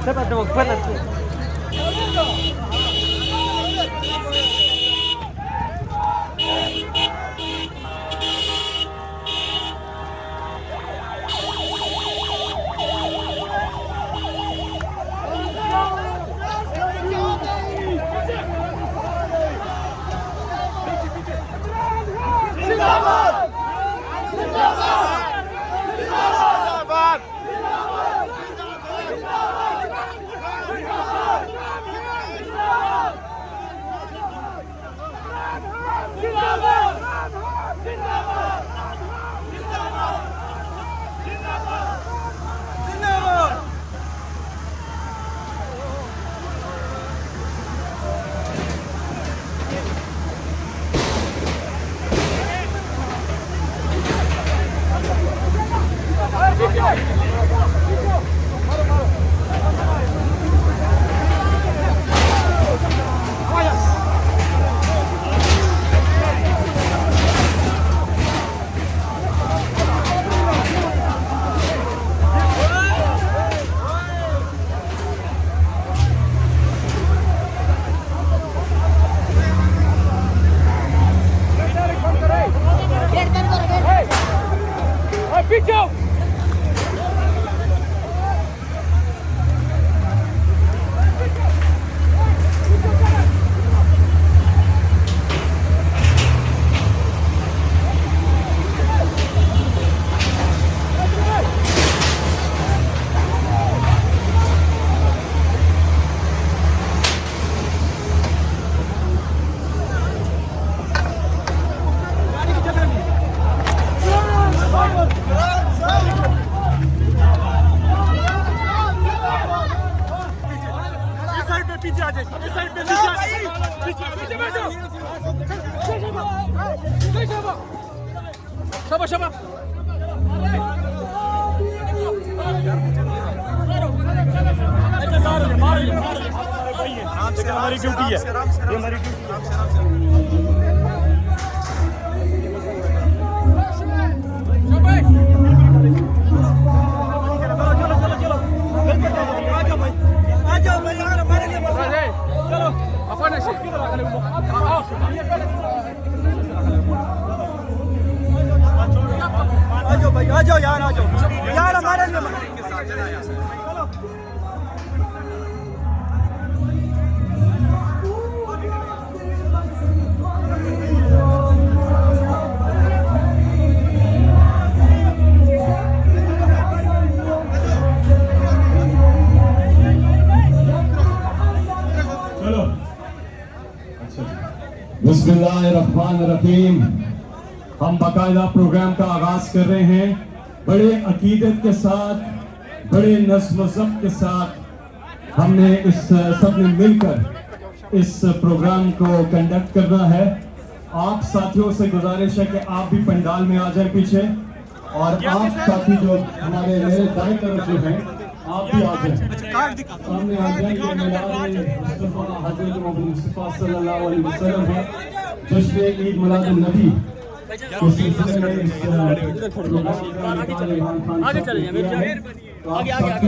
Dapat na magpalat. शाबाश शाबाश हमारी ड्यूटी है, ये हमारी आ जाओ यार, आ जाओ यार, हमारे लिए चलो अच्छा, बिस्मिल्लाहिर्रहमानिर्रहीम। हम बाकायदा प्रोग्राम का आगाज कर रहे हैं बड़े अकीदत के साथ, बड़े नज़्म ज़ब्त के साथ। हमने इस सबने मिलकर इस प्रोग्राम को कंडक्ट करना है। आप साथियों से गुजारिश है कि आप भी पंडाल में आ जाए पीछे, और आप साथी जो हमारे मेरे दाएं तरफ जो हैं आप भी आ जाए, सामने आ जाए। ये मिलाद मुस्तफ़ा हज़रत मोहम्मद मुस्तफ़ा सल्लल्लाहु अलैहि वसल्लम है, जश्न ईद मिलाद नबी। आगे चले जाइए, आगे आगे आगे